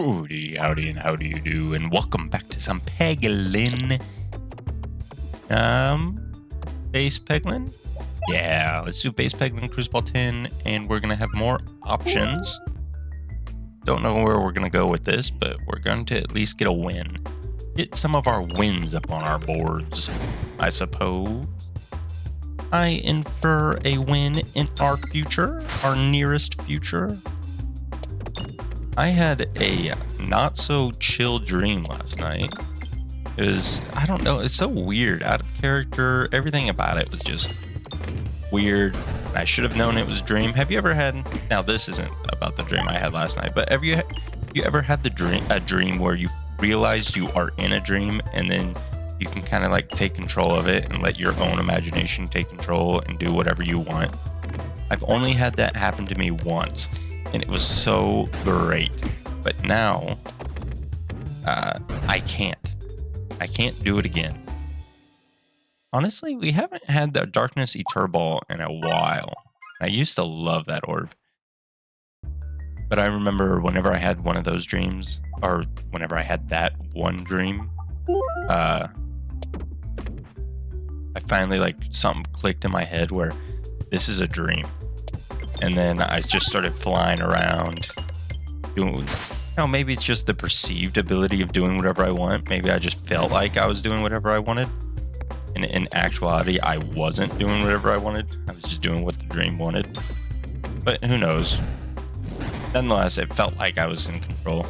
Howdy, howdy, and how do you do? And welcome back to some Peglin. Base Peglin? Yeah, let's do base Peglin Crucible 10, and we're gonna have more options. Don't know where we're gonna go with this, but we're going to at least get a win. Get some of our wins up on our boards, I suppose. I infer a win in our future, our nearest future. I had a not so chill dream last night. It was, I don't know, it's so weird, out of character. Everything about it was just weird. I should have known it was a dream. Have you ever had, now this isn't about the dream I had last night, but have you ever had a dream where you realize you are in a dream and then you can kind of like take control of it and let your own imagination take control and do whatever you want? I've only had that happen to me once, and it was so great. But now, I can't do it again. Honestly, we haven't had the Darkness Eater Ball in a while. I used to love that orb. But I remember whenever I had one of those dreams, or whenever I had that one dream, I finally, like, something clicked in my head where this is a dream. And then I just started flying around doing, maybe it's just the perceived ability of doing whatever I want. Maybe I just felt like I was doing whatever I wanted. And in actuality, I wasn't doing whatever I wanted. I was just doing what the dream wanted. But who knows? Nonetheless, it felt like I was in control.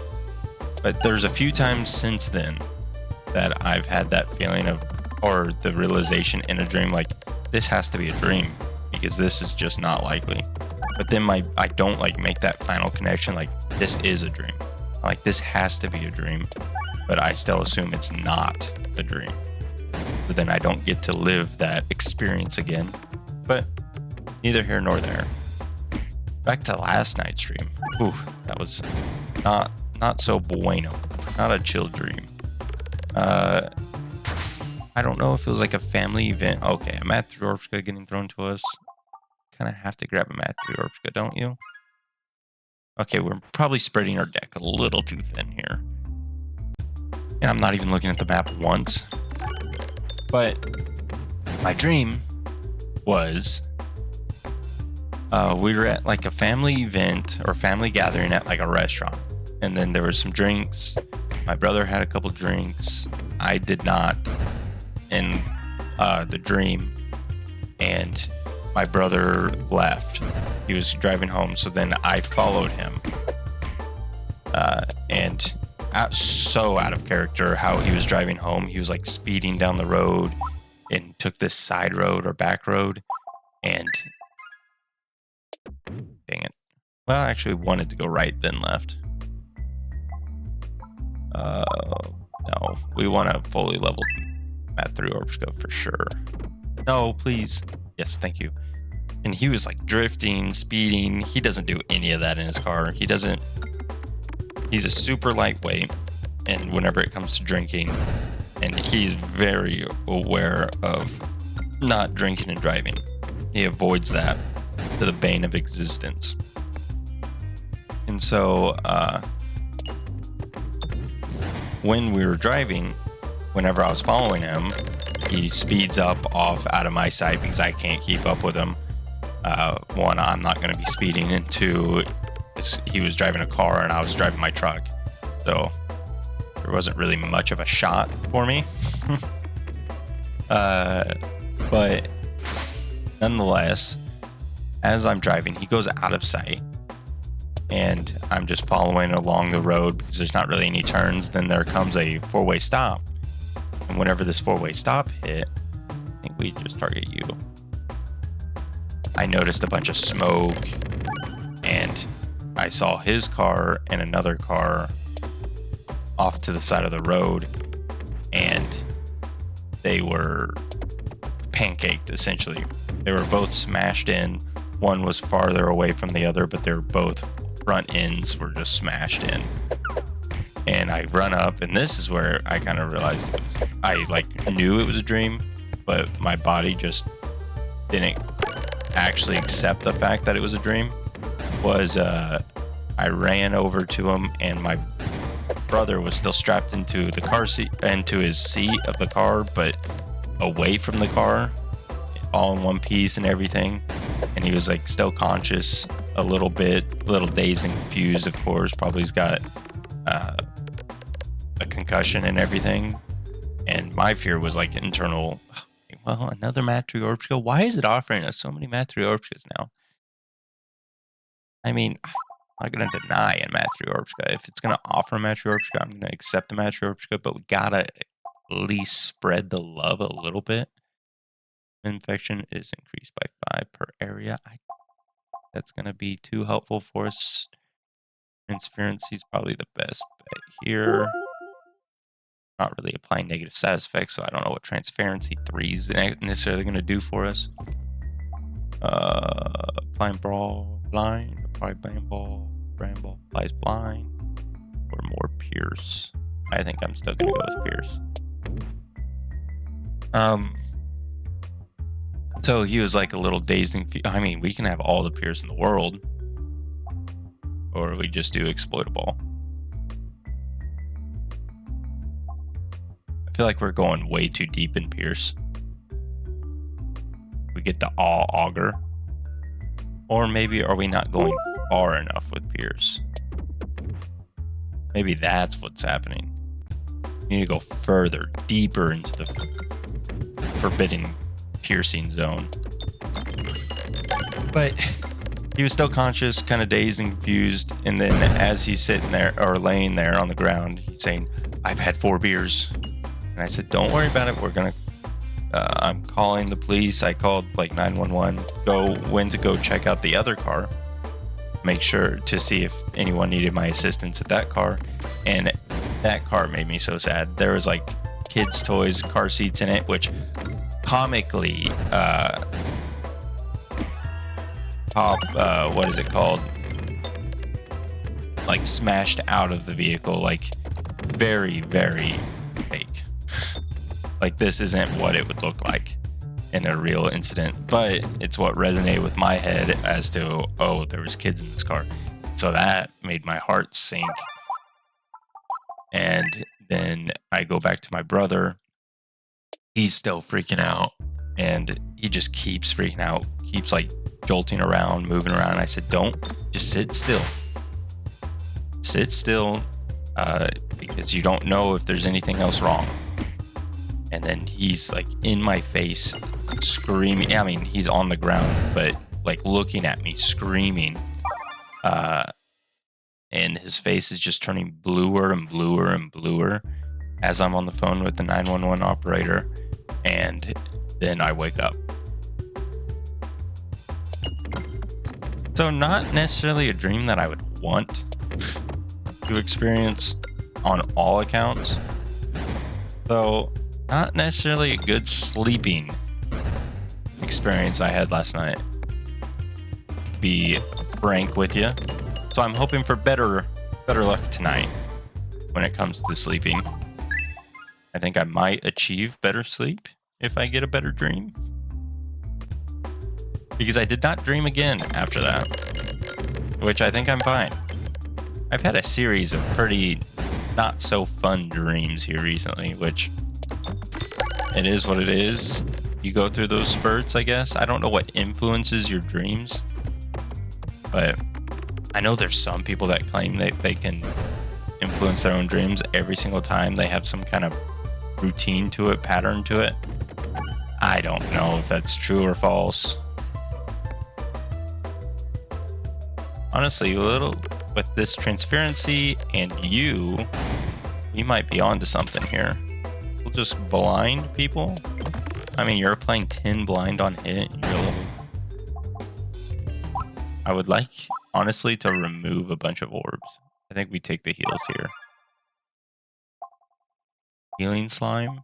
But there's a few times since then that I've had that feeling of, or the realization in a dream, like, this has to be a dream because this is just not likely. But then I don't like make that final connection, like, this is a dream. Like, this has to be a dream, but I still assume it's not a dream. But then I don't get to live that experience again. But neither here nor there. Back to last night's stream. Ooh, that was not so bueno. Not a chill dream. I don't know if it was like a family event. Okay, a Math 3 Orbs getting thrown to us. Kind of have to grab a Math 3 Orbs, don't you? Okay, we're probably spreading our deck a little too thin here. And I'm not even looking at the map once. But my dream was we were at like a family event or family gathering at like a restaurant. And then there was some drinks. My brother had a couple drinks. I did not in the dream. And my brother left. He was driving home, so then I followed him. And so out of character how he was driving home. He was like speeding down the road and took this side road or back road. And dang it. Well, I actually wanted to go right, then left. No, we want a fully leveled Math 3 Orbs for sure. No, please. Yes, thank you. And he was like drifting, speeding. He doesn't do any of that in his car. He's a super lightweight, and whenever it comes to drinking, and he's very aware of not drinking and driving. He avoids that to the bane of existence. And so, when we were driving, whenever I was following him, he speeds up off out of my sight because I can't keep up with him. One, I'm not going to be speeding, and two, he was driving a car and I was driving my truck. So there wasn't really much of a shot for me. But nonetheless, as I'm driving, he goes out of sight. And I'm just following along the road because there's not really any turns. Then there comes a four-way stop. And whenever this four-way stop hit, I think we just target you. I noticed a bunch of smoke, and I saw his car and another car off to the side of the road, and they were pancaked, essentially. They were both smashed in. One was farther away from the other, but they were both front ends were just smashed in. And I run up, and this is where I kind of realized I knew it was a dream, but my body just didn't actually accept the fact that it was a dream. I ran over to him, and my brother was still strapped into the car seat, into his seat of the car, but away from the car, all in one piece and everything. And he was like still conscious a little bit, a little dazed and confused, of course. Probably he's got a concussion and everything. And my fear was like internal, well, another Matryoshka. Why is it offering us so many Matryoshkas now? I mean, I'm not going to deny a Matryoshka. If it's going to offer a Matryoshka, I'm going to accept the Matryoshka, but we got to at least spread the love a little bit. Infection is increased by 5 per area. That's going to be too helpful for us. Transparency is probably the best bet here. Not really applying negative status effects, so I don't know what transparency 3 is necessarily going to do for us. Applying brawl blind, apply bramble, applies blind, or more pierce. I think I'm still going to go with pierce. So he was like a little dazed and I mean, we can have all the pierce in the world, or we just do exploitable. I feel like we're going way too deep in pierce. We get the all auger, or maybe are we not going far enough with pierce? Maybe that's what's happening. We need to go further, deeper into the forbidden piercing zone. But he was still conscious, kind of dazed and confused. And then as he's sitting there or laying there on the ground, he's saying, "I've had 4 beers." And I said, "Don't worry about it. We're going to, I'm calling the police." I called like 911, went to go check out the other car, make sure to see if anyone needed my assistance at that car. And that car made me so sad. There was like kids' toys, car seats in it, which comically what is it called, like smashed out of the vehicle, like very, very fake. Like this isn't what it would look like in a real incident, but it's what resonated with my head as to, oh, there was kids in this car. So that made my heart sink. And then I go back to my brother. He's still freaking out, and he just keeps freaking out, keeps like jolting around, moving around. I said, "Don't, just sit still. Sit still, because you don't know if there's anything else wrong." And then he's like in my face, screaming. I mean, he's on the ground, but like looking at me, screaming. And his face is just turning bluer and bluer and bluer as I'm on the phone with the 911 operator. And then I wake up. So not necessarily a dream that I would want to experience on all accounts. So not necessarily a good sleeping experience I had last night, to be frank with you. So I'm hoping for better luck tonight when it comes to sleeping. I think I might achieve better sleep if I get a better dream, because I did not dream again after that, which I think I'm fine. I've had a series of pretty not so fun dreams here recently, which it is what it is. You go through those spurts, I guess. I don't know what influences your dreams, but I know there's some people that claim that they can influence their own dreams every single time. They have some kind of routine to it, pattern to it. I don't know if that's true or false. Honestly, a little with this transparency and we might be onto something here. We'll just blind people. I mean, you're playing 10 blind on hit and you're level. I would like, honestly, to remove a bunch of orbs. I think we take the heals here. Healing slime.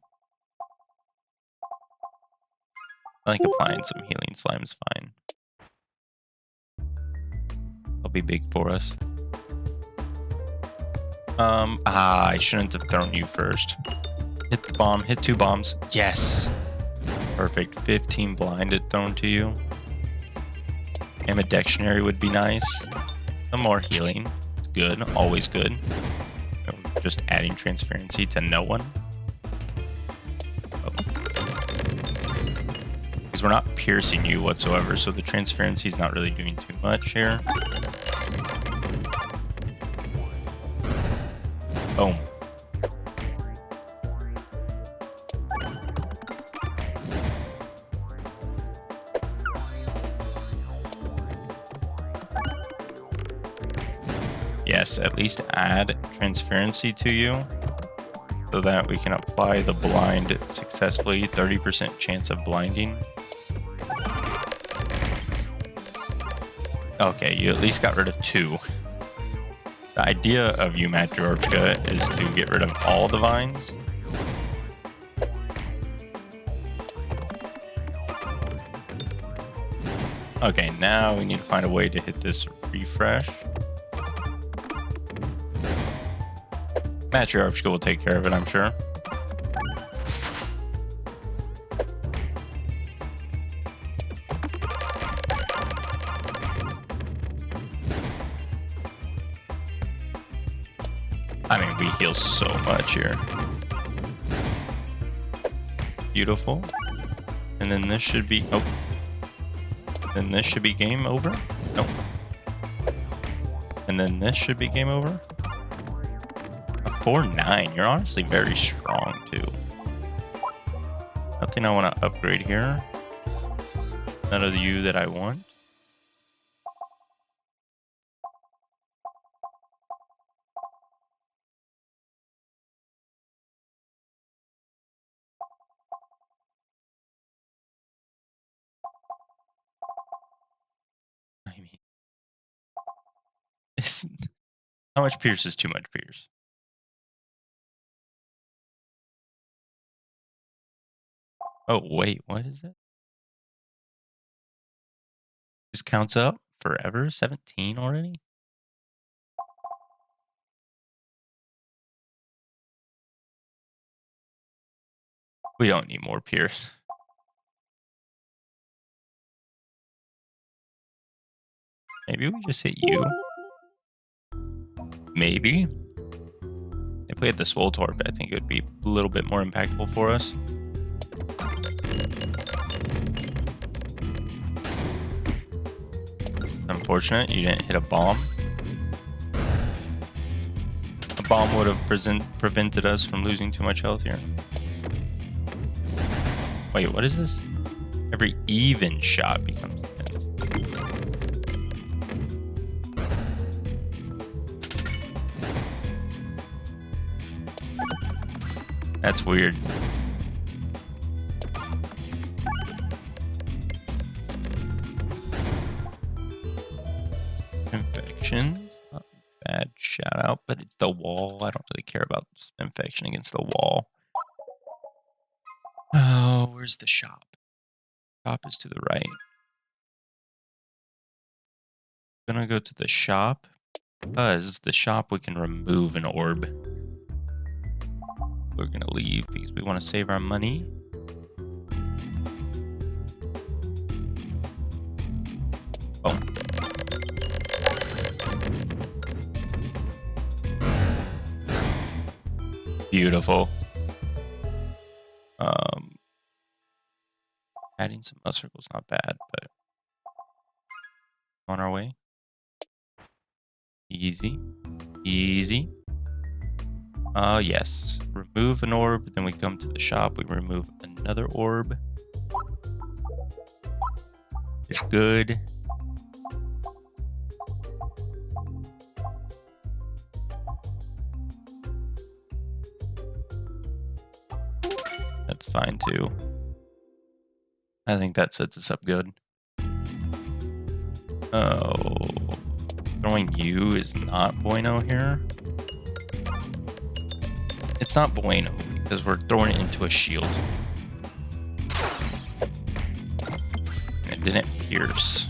I think applying some healing slime is fine. It'll be big for us. I shouldn't have thrown you first. Hit the bomb, hit 2 bombs. Yes! Perfect. 15 blinded thrown to you. Ambidextrary would be nice. Some more healing. Good, always good. just adding transparency to no one. Because we're not piercing you whatsoever, so the transparency is not really doing too much here. Boom. Yes, at least add transparency to you so that we can apply the blind successfully. 30% chance of blinding. Okay, you at least got rid of 2. The idea of you, Matryoshka, is to get rid of all the vines. Okay, now we need to find a way to hit this refresh. Matryoshka will take care of it, I'm sure. I mean, we heal so much here. Beautiful. And then this should be... Oh. Then this should be game over? Nope. And then this should be game over? A 4-9. You're honestly very strong, too. Nothing I want to upgrade here. None of you that I want. I mean, how much Pierce is too much Pierce? Oh, wait, what is it? Just counts up forever? 17 already? We don't need more Pierce. Maybe we just hit you. Maybe. If we had the Swole Torp, I think it would be a little bit more impactful for us. Unfortunate, you didn't hit a bomb. A bomb would have prevented us from losing too much health here. Wait, what is this? Every even shot becomes tense. That's weird. Infections. Not a bad shout out, but it's the wall. I don't really care about infection against the wall. Oh, where's the shop? Shop is to the right. I'm gonna go to the shop because the shop we can remove an orb. We're gonna leave because we want to save our money. Oh. Beautiful. Adding some mud circles, not bad, but on our way. Easy. Easy. Yes. Remove an orb, then we come to the shop, we remove another orb. It's good. That's fine too. I think that sets us up good. Oh, throwing you is not bueno here. It's not bueno because we're throwing it into a shield. And it didn't pierce.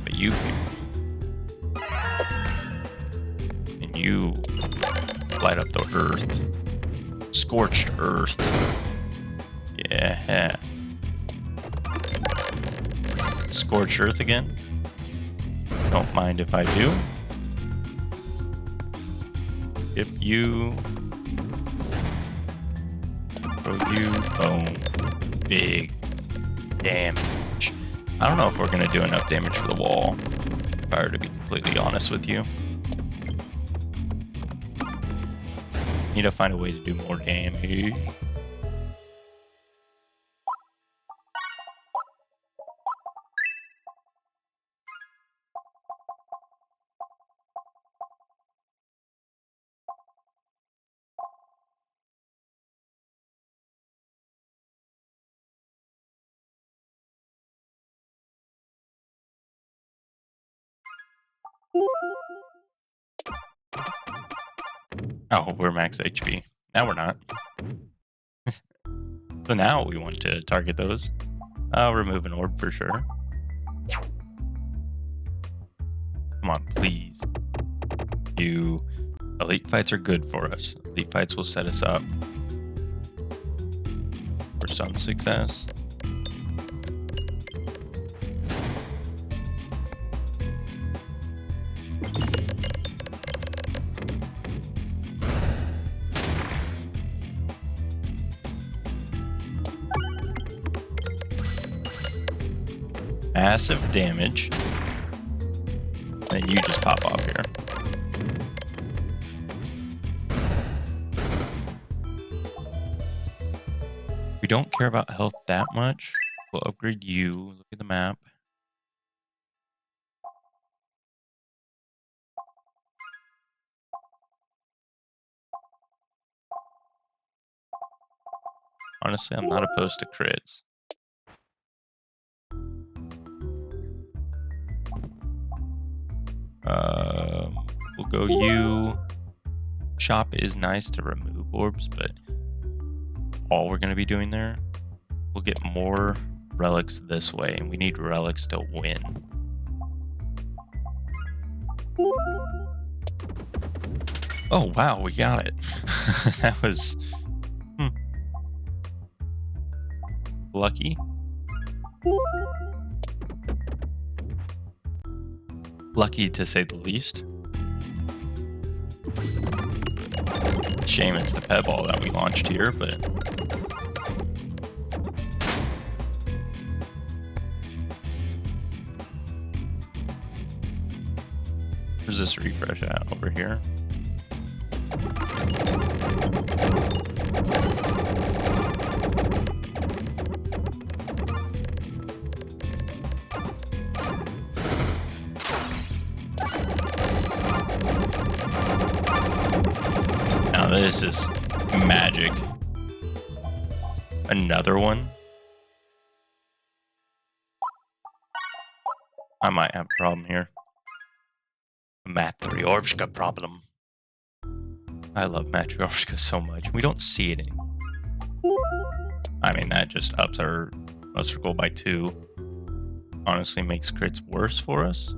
But you pierce. And you light up the earth. Scorched earth. Yeah. Scorched earth again. Don't mind if I do. Skip you. Throw you. Boom. Big damage. I don't know if we're going to do enough damage for the wall, if I were to be completely honest with you. Need to find a way to do more damage. Oh, we're max HP. Now we're not. So now we want to target those. Remove an orb for sure. Come on, please. Elite fights are good for us. Elite fights will set us up for some success. Massive damage. And you just pop off here. We don't care about health that much. We'll upgrade you. Look at the map. Honestly, I'm not opposed to crits. We'll go you. Shop is nice to remove orbs, but all we're going to be doing there. We'll get more relics this way, and we need relics to win. Oh, wow, we got it. That was lucky. Lucky to say the least. Shame it's the pet ball that we launched here, but where's this refresh at? Over here. Now this is magic. Another one. I might have a problem here. Matryoshka problem. I love Matryoshka so much. We don't see it anymore. I mean, that just ups our muster goal by 2. Honestly, makes crits worse for us.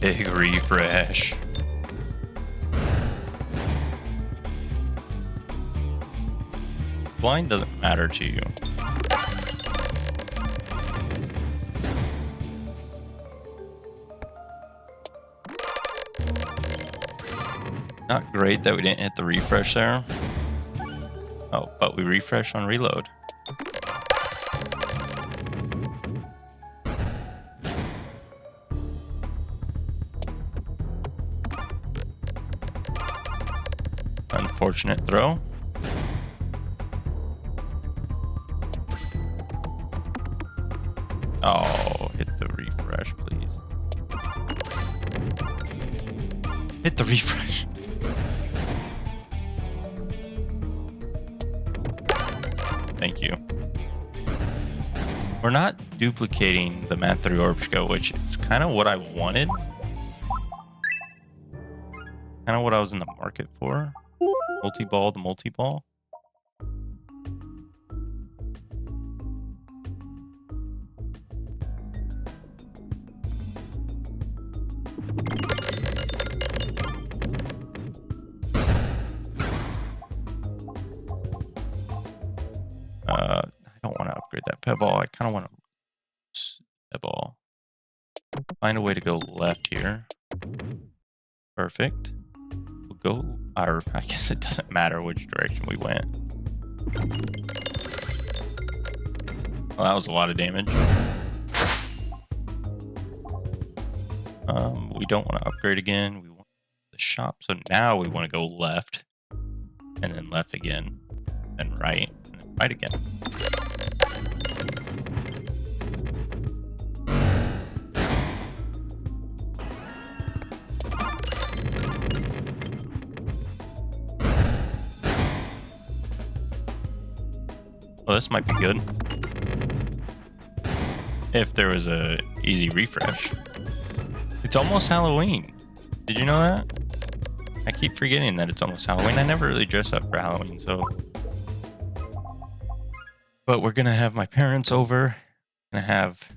Big refresh. Blind doesn't matter to you. Not great that we didn't hit the refresh there. Oh, but we refresh on reload. Unfortunate throw. Oh, hit the refresh, please. Hit the refresh. Thank you. We're not duplicating the Matryoshka, which is kind of what I wanted. Kind of what I was in the market for. Multi-ball, the multi-ball. pebble. I kind of want to pebble. Find a way to go left here. Perfect. We'll go, or I guess it doesn't matter which direction we went. Well, that was a lot of damage. We don't want to upgrade again. We want the shop. So now we want to go left, and then left again, then right, and then right again. Well, this might be good. If there was a easy refresh. It's almost Halloween. Did you know that? I keep forgetting that it's almost Halloween. I never really dress up for Halloween, so. But we're gonna have my parents over. Gonna have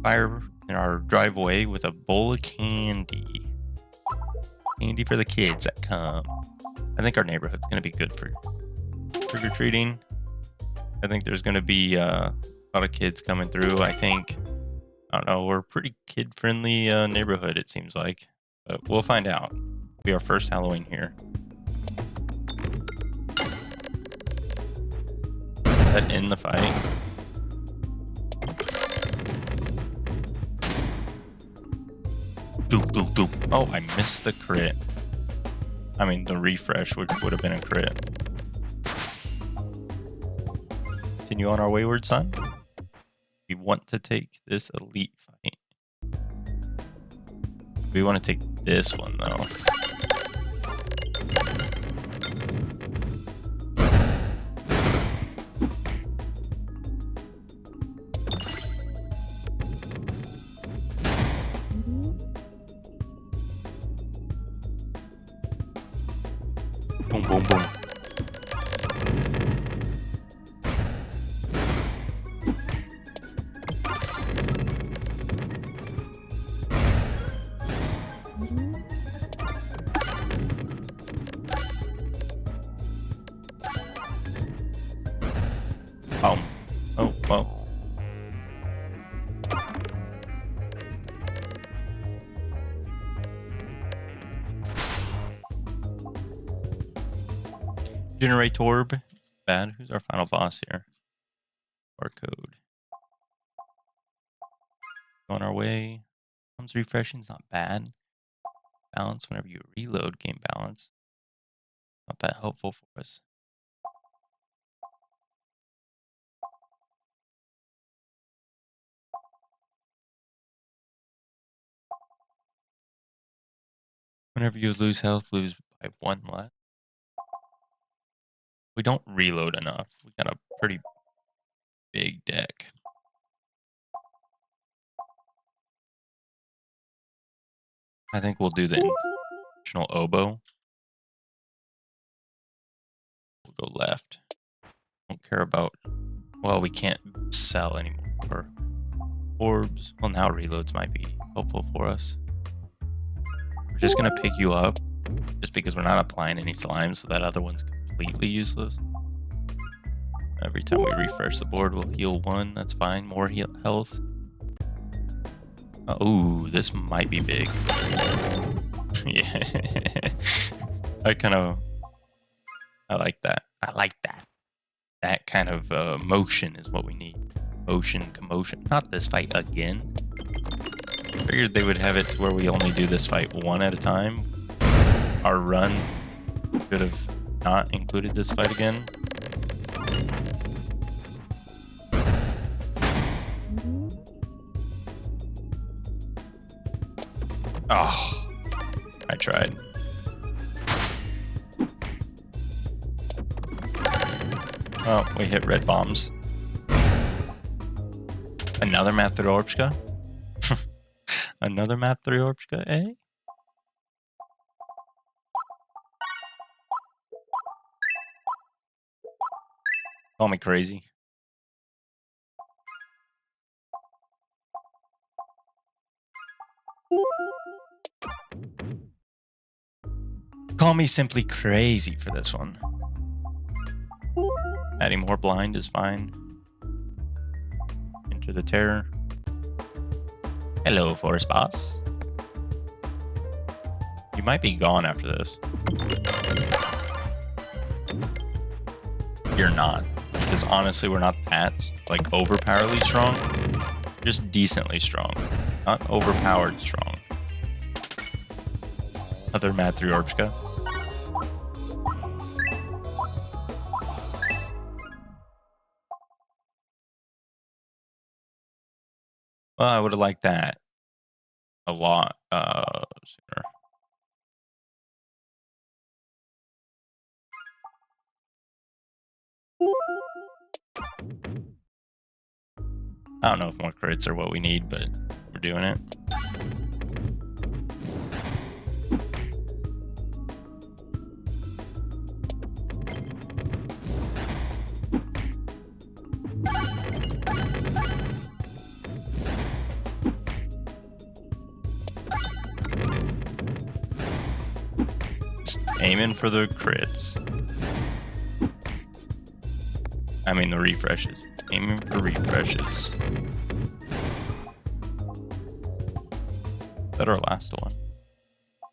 fire in our driveway with a bowl of candy. Candy for the kids that come. I think our neighborhood's gonna be good for trick-or-treating. I think there's gonna be a lot of kids coming through. I don't know, we're a pretty kid-friendly neighborhood, it seems like. But we'll find out. It'll be our first Halloween here. That end the fight. Doop, doop, doop. Oh, I missed the crit. I mean, the refresh, which would have been a crit. Continue on our wayward son. We want to take this elite fight. We want to take this one, though. Boom, boom, boom. Oh, well. Generate orb. Bad. Who's our final boss here? Our code. On our way. Comes refreshing's not bad. Balance whenever you reload, game balance. Not that helpful for us. Whenever you lose health, lose by 1 less. We don't reload enough. We got a pretty big deck. I think we'll do the intentional oboe. We'll go left. Don't care about... Well, we can't sell anymore. Orbs. Well, now reloads might be helpful for us. We're just going to pick you up. Just because we're not applying any slime, so that other one's completely useless. Every time we refresh the board, we'll heal 1. That's fine. More health. Oh, this might be big. Yeah. I like that. I like that. That kind of motion is what we need. Motion, commotion. Not this fight again. Figured they would have it to where we only do this fight 1 at a time. Our run could have not included this fight again. Oh, I tried. Oh, we hit red bombs. Another Math 3 Orbska? Another Math 3 Orbska, eh? Call me crazy. Call me simply crazy for this one. Adding more blind is fine. Enter the terror. Hello, forest boss. You might be gone after this. You're not. Because honestly, we're not that, like, overpoweredly strong. Just decently strong. Not overpowered strong. Other Mad 3 Orbska. Well, I would have liked that a lot sooner. I don't know if more crits are what we need, but we're doing it. Just aiming for the crits. I mean the refreshes. Aiming for refreshes. That our last one.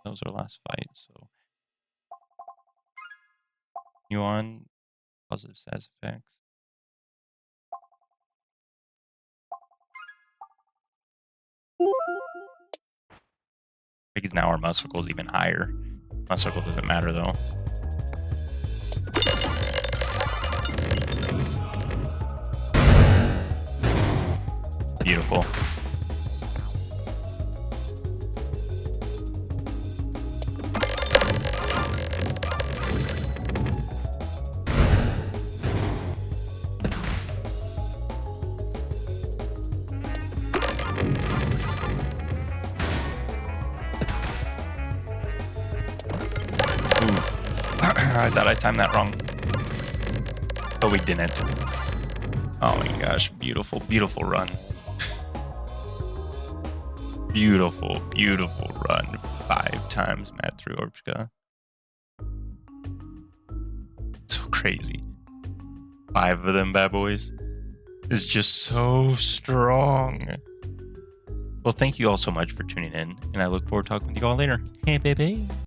That was our last fight, so. You on positive stats effects. Because now our muscle is even higher. Muscle doesn't matter though. Beautiful. I thought I timed that wrong. But we didn't. Oh my gosh, beautiful, beautiful run. Beautiful, beautiful run. 5 times Mad 3 Orbska. So crazy. 5 of them bad boys is just so strong. Well, thank you all so much for tuning in, and I look forward to talking with you all later. Hey, baby.